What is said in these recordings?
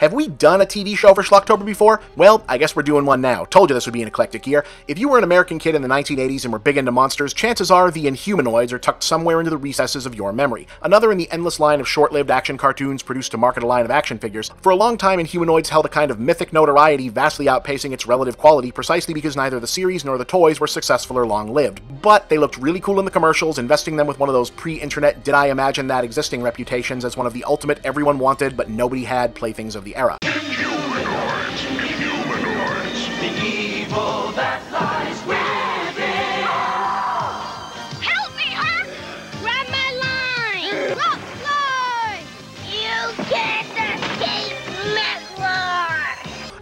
Have we done a TV show for Schlocktober before? Well, I guess we're doing one now. Told you this would be an eclectic year. If you were an American kid in the 1980s and were big into monsters, chances are the Inhumanoids are tucked somewhere into the recesses of your memory. Another in the endless line of short-lived action cartoons produced to market a line of action figures. For a long time, Inhumanoids held a kind of mythic notoriety, vastly outpacing its relative quality precisely because neither the series nor the toys were successful or long-lived. But they looked really cool in the commercials, investing them with one of those pre-internet did I imagine that existing reputations as one of the ultimate everyone wanted but nobody had playthings of the era. Inhumanoids, Inhumanoids, the evil that lies within. Help me, Herc! Grab my line! Look, line! You can't escape MacLeod!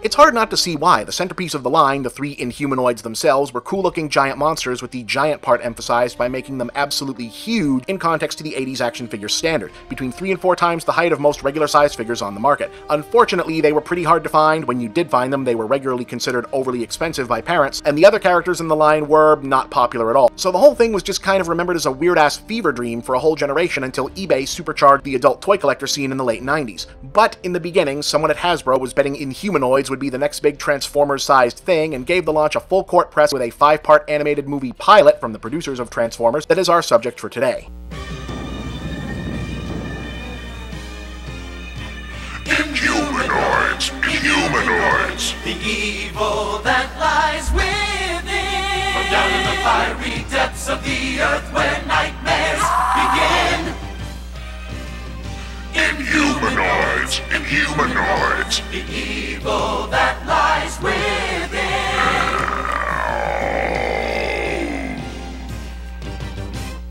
It's hard not to see why. The centerpiece of the line, the three Inhumanoids themselves, were cool-looking giant monsters with the giant part emphasized by making them absolutely huge in context to the 80s action figure standard, between 3 and 4 times the height of most regular-sized figures on the market. Unfortunately, they were pretty hard to find. When you did find them, they were regularly considered overly expensive by parents, and the other characters in the line were not popular at all. So the whole thing was just kind of remembered as a weird-ass fever dream for a whole generation until eBay supercharged the adult toy collector scene in the late 90s. But in the beginning, someone at Hasbro was betting Inhumanoids would be the next big Transformers-sized thing and gave the launch a full-court press with a 5-part animated movie pilot from the producers of Transformers that is our subject for today. Inhumanoids, Inhumanoids, the evil that lies within. From down in the fiery depths of the earth where nightmares begin. Inhumanoids, Inhumanoids, the evil that lies within.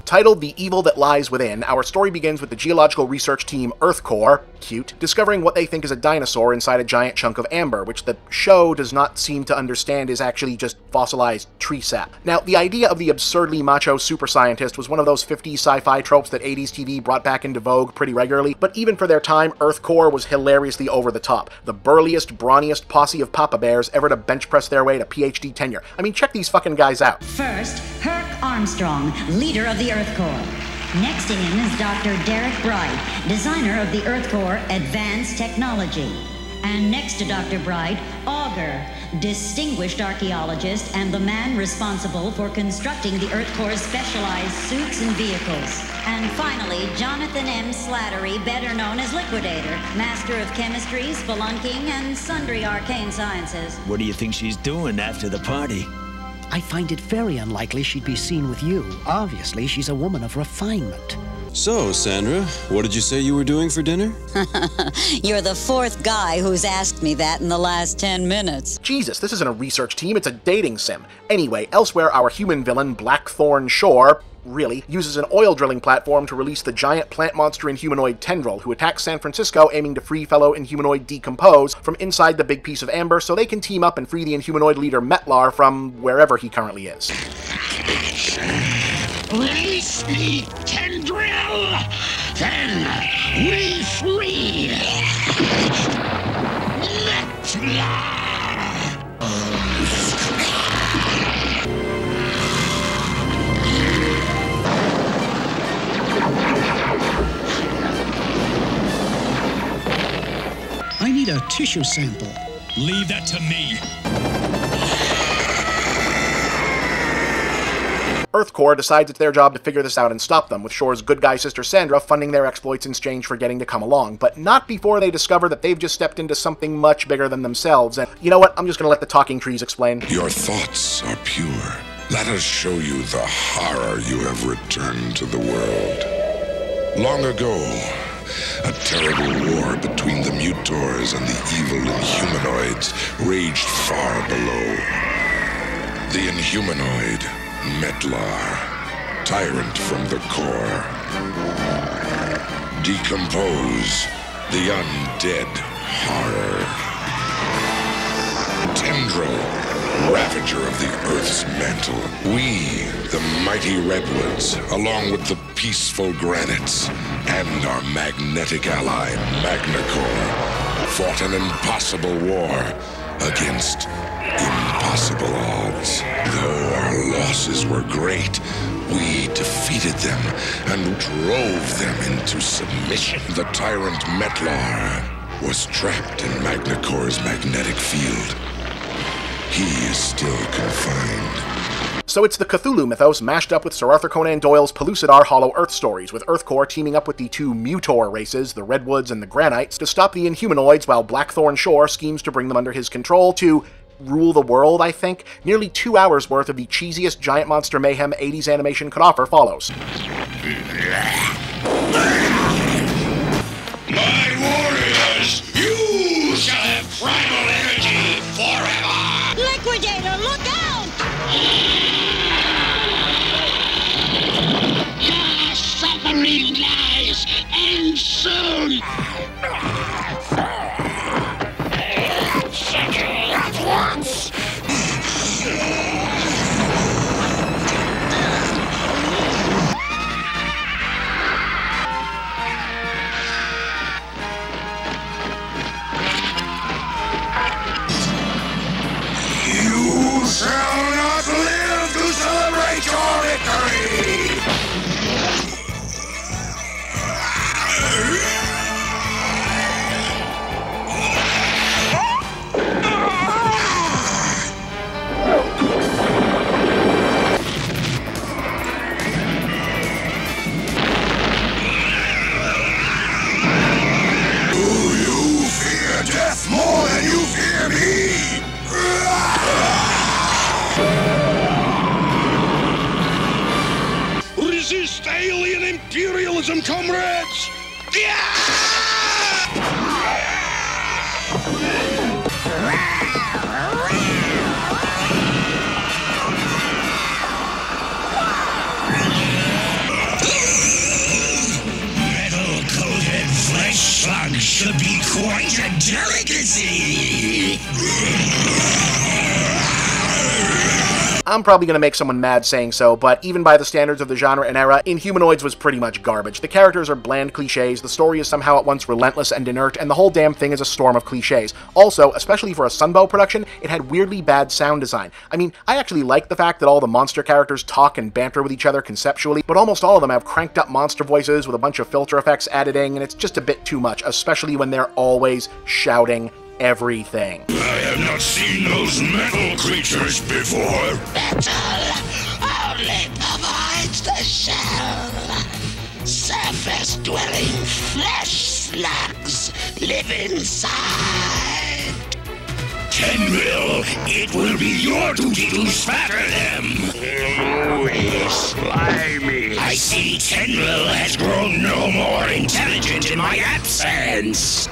Titled The Evil That Lies Within, our story begins with the geological research team Earth Core, cute, discovering what they think is a dinosaur inside a giant chunk of amber, which the show does not seem to understand is actually just fossilized tree sap. Now, the idea of the absurdly macho super scientist was one of those 50s sci-fi tropes that 80s TV brought back into vogue pretty regularly, but even for their time, Earth Core was hilariously over the top. The burliest, brawniest posse of papa bears ever to bench press their way to PhD tenure. I mean, check these fucking guys out. First, Herc Armstrong, leader of the Earth Core. Next to him is Dr. Derek Bright, designer of the Earth Core Advanced Technology. And next to Dr. Bright, Augur, distinguished archaeologist and the man responsible for constructing the Earth Core's specialized suits and vehicles. And finally, Jonathan M. Slattery, better known as Liquidator, master of chemistry, spelunking, and sundry arcane sciences. What do you think she's doing after the party? I find it very unlikely she'd be seen with you. Obviously, she's a woman of refinement. So, Sandra, what did you say you were doing for dinner? You're the fourth guy who's asked me that in the last 10 minutes. Jesus, this isn't a research team, it's a dating sim. Anyway, elsewhere, our human villain, Blackthorn Shore, really, uses an oil drilling platform to release the giant plant monster Inhumanoid Tendril, who attacks San Francisco aiming to free fellow Inhumanoid Decompose from inside the big piece of amber so they can team up and free the Inhumanoid leader Metlar from wherever he currently is. Release the Tendril, then we free Metlar. I need a tissue sample. Leave that to me. Earth Core decides it's their job to figure this out and stop them, with Shore's good guy sister Sandra funding their exploits in exchange for getting to come along, but not before they discover that they've just stepped into something much bigger than themselves, and you know what, I'm just gonna let the talking trees explain. Your thoughts are pure. Let us show you the horror you have returned to the world. Long ago, a terrible war between the Mutors and the evil Inhumanoids raged far below. The Inhumanoid, Metlar, tyrant from the core. Decompose, the undead horror. Tendril, ravager of the Earth's mantle. We, the mighty redwoods, along with the peaceful granites, and our magnetic ally, Magnacore, fought an impossible war against impossible odds. Though our losses were great, we defeated them and drove them into submission. The tyrant Metlar was trapped in Magnacor's magnetic field. He is still confined. So it's the Cthulhu mythos mashed up with Sir Arthur Conan Doyle's Pellucidar Hollow Earth stories, with EarthCore teaming up with the two Mutor races, the Redwoods and the Granites, to stop the Inhumanoids while Blackthorn Shore schemes to bring them under his control to rule the world, I think. Nearly 2 hours worth of the cheesiest giant monster mayhem 80s animation could offer follows. My warriors, you shall have primal energy forever! Liquidator, look out! Your suffering lies end soon! At once! You shall not live to celebrate your victory! Do you fear death more than you fear me? Resist alien imperialism, comrades! Metal-coated flesh slugs should be quite a delicacy. I'm probably going to make someone mad saying so, but even by the standards of the genre and era, Inhumanoids was pretty much garbage. The characters are bland cliches, the story is somehow at once relentless and inert, and the whole damn thing is a storm of cliches. Also, especially for a Sunbow production, it had weirdly bad sound design. I mean, I actually like the fact that all the monster characters talk and banter with each other conceptually, but almost all of them have cranked up monster voices with a bunch of filter effects added in, and it's just a bit too much, especially when they're always shouting everything. I have not seen those metal creatures before. Metal only provides the shell. Surface-dwelling flesh slugs live inside. Tenril, it will be your duty to spatter them. Slimy. I see Tenril has grown no more intelligent in my absence.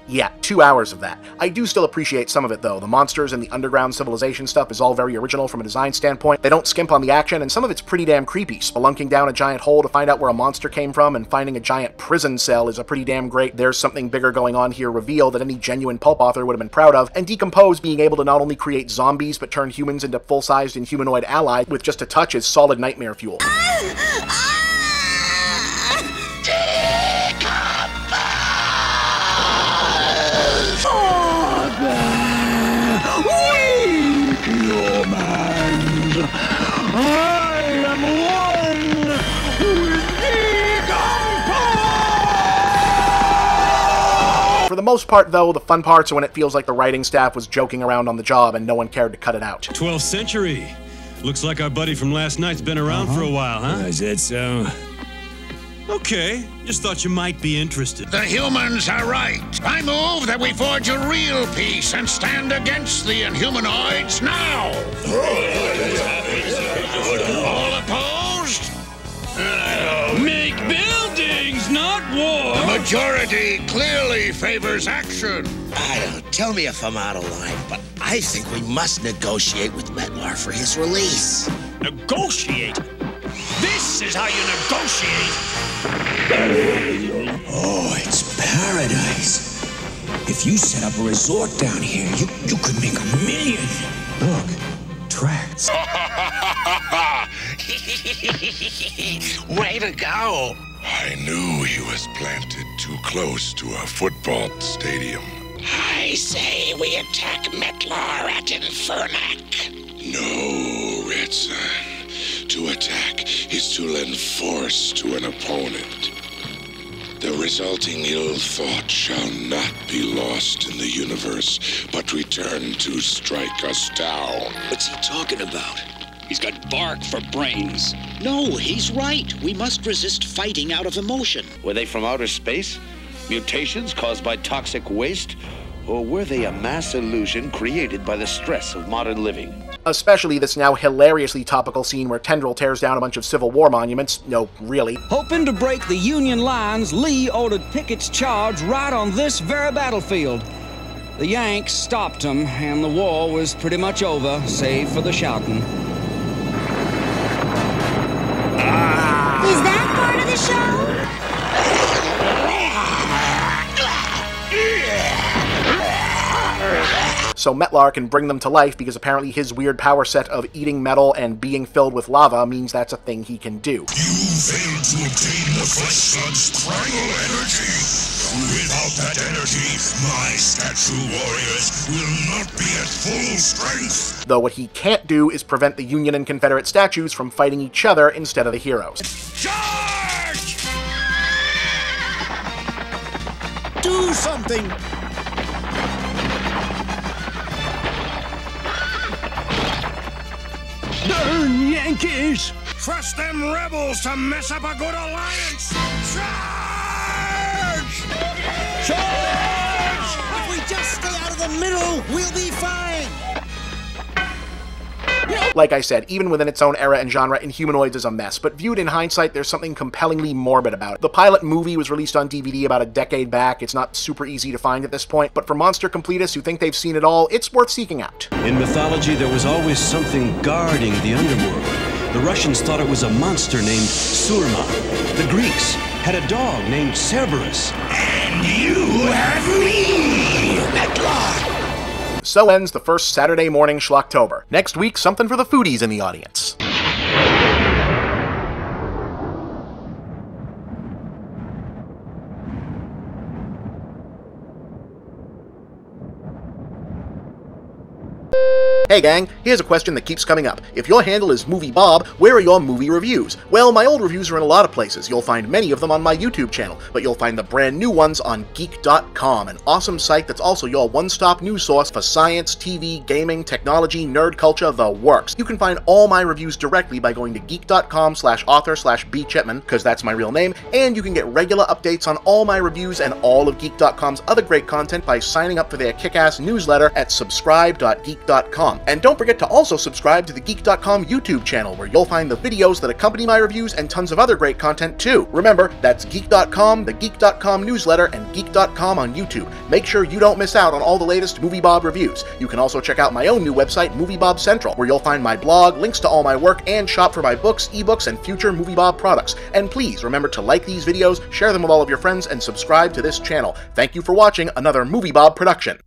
Yeah, 2 hours of that. I do still appreciate some of it, though. The monsters and the underground civilization stuff is all very original from a design standpoint. They don't skimp on the action, and some of it's pretty damn creepy. Spelunking down a giant hole to find out where a monster came from and finding a giant prison cell is a pretty damn great "there's something bigger going on here" reveal that any genuine pulp author would have been proud of. And Decompose being able to not only create zombies but turn humans into full-sized Inhumanoid allies with just a touch is solid nightmare fuel. I am one with Decompose! For the most part, though, the fun parts are when it feels like the writing staff was joking around on the job and no one cared to cut it out. 12th century. Looks like our buddy from last night's been around for a while, huh? Is it so? Okay, just thought you might be interested. The humans are right. I move that we forge a real peace and stand against the Inhumanoids now. All opposed? Make buildings, not war! The majority clearly favors action. I don't tell me if I'm out of line, but I think we must negotiate with MacLeod for his release. Negotiate? This is how you negotiate! Oh, it's paradise. If you set up a resort down here, you could make $1 million. Look, tracks. Way to go. I knew he was planted too close to a football stadium. I say we attack Metlar at Infernac. No, Red Son. To attack is to lend force to an opponent. The resulting ill thought shall not be lost in the universe, but return to strike us down. What's he talking about? He's got bark for brains. No, he's right. We must resist fighting out of emotion. Were they from outer space? Mutations caused by toxic waste? Or were they a mass illusion created by the stress of modern living? Especially this now hilariously topical scene where Tendril tears down a bunch of Civil War monuments. No, really. Hoping to break the Union lines, Lee ordered Pickett's charge right on this very battlefield. The Yanks stopped him, and the war was pretty much over, save for the shouting. Is that part of the show? So Metlar can bring them to life because apparently his weird power set of eating metal and being filled with lava means that's a thing he can do. You failed to obtain the Flesh Sun's primal energy. Without that energy, my statue warriors will not be at full strength. Though what he can't do is prevent the Union and Confederate statues from fighting each other instead of the heroes. Charge! Do something! Darn Yankees! Trust them rebels to mess up a good alliance! Charge! Charge! If we just stay out of the middle, we'll be fine! Like I said, even within its own era and genre, Inhumanoids is a mess, but viewed in hindsight, there's something compellingly morbid about it. The pilot movie was released on DVD about a decade back. It's not super easy to find at this point, but for monster completists who think they've seen it all, it's worth seeking out. In mythology, there was always something guarding the underworld. The Russians thought it was a monster named Surma. The Greeks had a dog named Cerberus. And you have me, MacLeod. So ends the first Saturday morning Schlocktober. Next week, something for the foodies in the audience. Hey gang, here's a question that keeps coming up. If your handle is moviebob, where are your movie reviews? Well, my old reviews are in a lot of places. You'll find many of them on my YouTube channel, but you'll find the brand new ones on Geek.com, an awesome site that's also your one-stop news source for science, TV, gaming, technology, nerd culture, the works. You can find all my reviews directly by going to geek.com/author/bchipman, because that's my real name, and you can get regular updates on all my reviews and all of Geek.com's other great content by signing up for their kick-ass newsletter at subscribe.geek.com. And don't forget to also subscribe to the Geek.com YouTube channel, where you'll find the videos that accompany my reviews and tons of other great content too. Remember, that's Geek.com, the Geek.com newsletter, and Geek.com on YouTube. Make sure you don't miss out on all the latest MovieBob reviews. You can also check out my own new website, MovieBob Central, where you'll find my blog, links to all my work, and shop for my books, ebooks, and future MovieBob products. And please remember to like these videos, share them with all of your friends, and subscribe to this channel. Thank you for watching another MovieBob production.